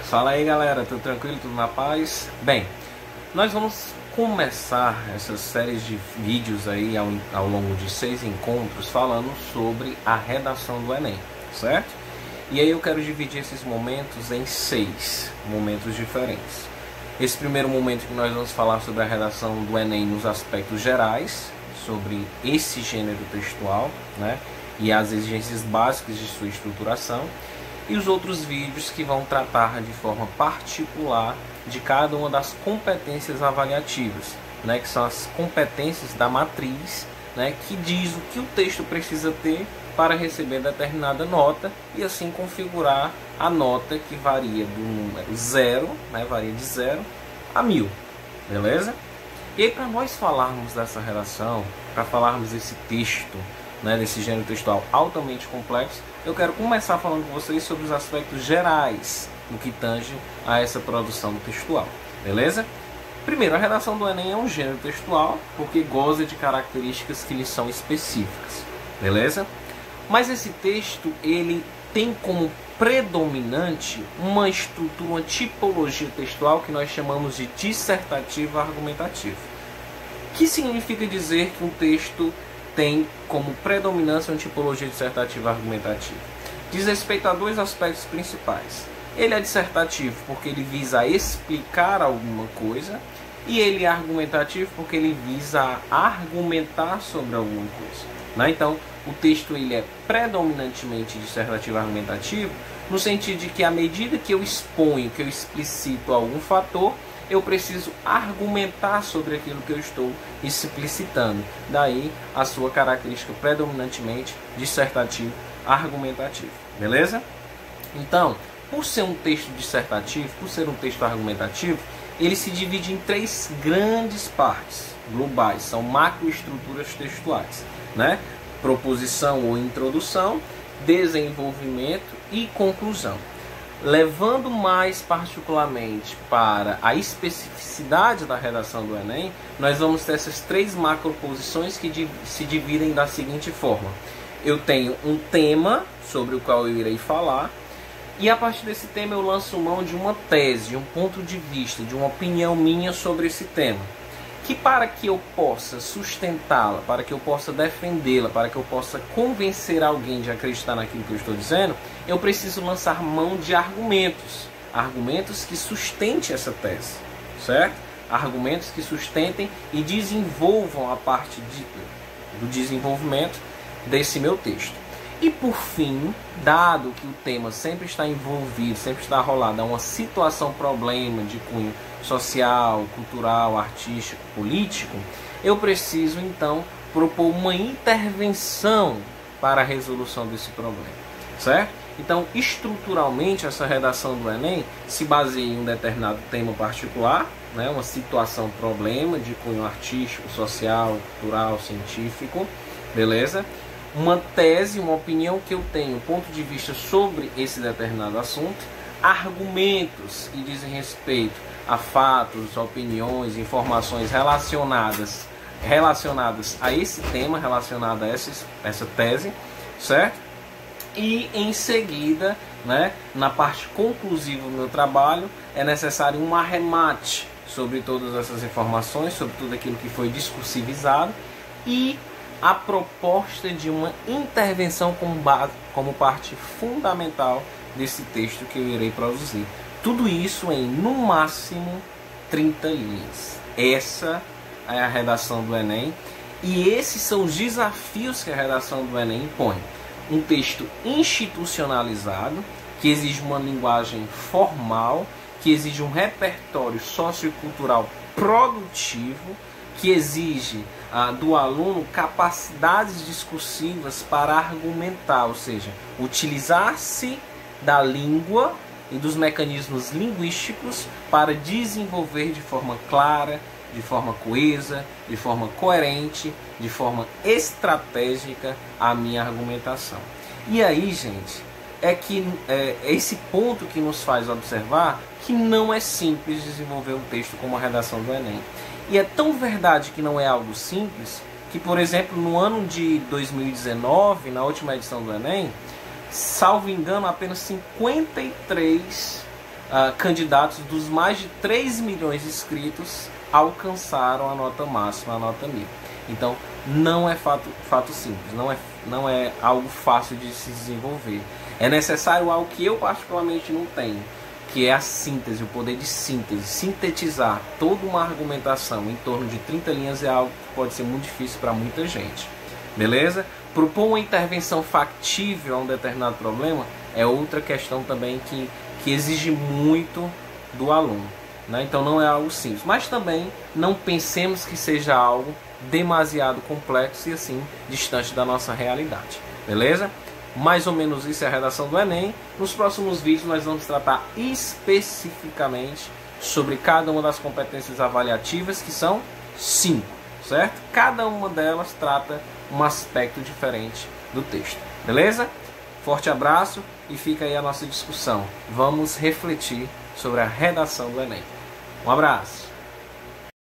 Fala aí, galera, tudo tranquilo, tudo na paz? Bem, nós vamos começar essa série de vídeos aí ao longo de 6 encontros falando sobre a redação do Enem, certo? E aí eu quero dividir esses momentos em 6 momentos diferentes. Esse primeiro momento que nós vamos falar sobre a redação do Enem nos aspectos gerais, sobre esse gênero textual, né? E as exigências básicas de sua estruturação. E os outros vídeos que vão tratar de forma particular de cada uma das competências avaliativas, né, que são as competências da matriz, né, que diz o que o texto precisa ter para receber determinada nota e assim configurar a nota que varia do número 0, né, varia de 0 a 1000, beleza? E aí, para nós falarmos dessa relação, para falarmos desse texto, né, desse gênero textual altamente complexo, eu quero começar falando com vocês sobre os aspectos gerais no que tange a essa produção textual, beleza? Primeiro, a redação do Enem é um gênero textual porque goza de características que lhe são específicas, beleza? Mas esse texto, ele tem como predominante uma estrutura, uma tipologia textual que nós chamamos de dissertativo argumentativo. Que significa dizer que um texto tem como predominância uma tipologia dissertativa argumentativa? Diz respeito a 2 aspectos principais. Ele é dissertativo porque ele visa explicar alguma coisa, e ele é argumentativo porque ele visa argumentar sobre alguma coisa, né? Então, o texto ele é predominantemente dissertativo argumentativo, no sentido de que à medida que eu exponho, que eu explicito algum fator, eu preciso argumentar sobre aquilo que eu estou explicitando. Daí a sua característica predominantemente dissertativo argumentativo. Beleza? Então, por ser um texto dissertativo, por ser um texto argumentativo, ele se divide em 3 grandes partes globais. São macroestruturas textuais, né? Proposição ou introdução, desenvolvimento e conclusão. Levando mais particularmente para a especificidade da redação do Enem, nós vamos ter essas 3 macroposições que se dividem da seguinte forma. Eu tenho um tema sobre o qual eu irei falar, e a partir desse tema eu lanço mão de uma tese, de um ponto de vista, de uma opinião minha sobre esse tema. Que para que eu possa sustentá-la, para que eu possa defendê-la, para que eu possa convencer alguém de acreditar naquilo que eu estou dizendo, eu preciso lançar mão de argumentos. Argumentos que sustentem essa tese, certo? Argumentos que sustentem e desenvolvam a parte do desenvolvimento desse meu texto. E por fim, dado que o tema sempre está envolvido, sempre está rolado a uma situação problema de cunho social, cultural, artístico, político, eu preciso então propor uma intervenção para a resolução desse problema, certo? Então, estruturalmente, essa redação do Enem se baseia em um determinado tema particular, né, uma situação problema de cunho artístico, social, cultural, científico, beleza? Uma tese, uma opinião que eu tenho, um ponto de vista sobre esse determinado assunto, argumentos que dizem respeito a fatos, opiniões, informações relacionadas a esse tema, relacionado a essa tese, certo? E em seguida, né, na parte conclusiva do meu trabalho, é necessário um arremate sobre todas essas informações, sobre tudo aquilo que foi discursivizado, e a proposta de uma intervenção como parte fundamental desse texto que eu irei produzir. Tudo isso em, no máximo, 30 linhas. Essa é a redação do Enem, e esses são os desafios que a redação do Enem impõe. Um texto institucionalizado, que exige uma linguagem formal, que exige um repertório sociocultural produtivo, que exige do aluno capacidades discursivas para argumentar, ou seja, utilizar-se da língua e dos mecanismos linguísticos para desenvolver de forma clara, de forma coesa, de forma coerente, de forma estratégica a minha argumentação. E aí, gente, é esse ponto que nos faz observar que não é simples desenvolver um texto como a redação do Enem. E é tão verdade que não é algo simples, que, por exemplo, no ano de 2019, na última edição do Enem, salvo engano, apenas 53 candidatos dos mais de 3 milhões de inscritos alcançaram a nota máxima, a nota 1000. Então não é fato simples, não é algo fácil de se desenvolver. É necessário algo que eu particularmente não tenho, que é a síntese, o poder de síntese. Sintetizar toda uma argumentação em torno de 30 linhas é algo que pode ser muito difícil para muita gente. Beleza? Propor uma intervenção factível a um determinado problema é outra questão também que exige muito do aluno, né? Então não é algo simples, mas também não pensemos que seja algo demasiado complexo e assim distante da nossa realidade. Beleza? Mais ou menos isso é a redação do Enem. Nos próximos vídeos nós vamos tratar especificamente sobre cada uma das competências avaliativas, que são 5, certo? Cada uma delas trata um aspecto diferente do texto. Beleza? Forte abraço e fica aí a nossa discussão. Vamos refletir sobre a redação do Enem. Um abraço!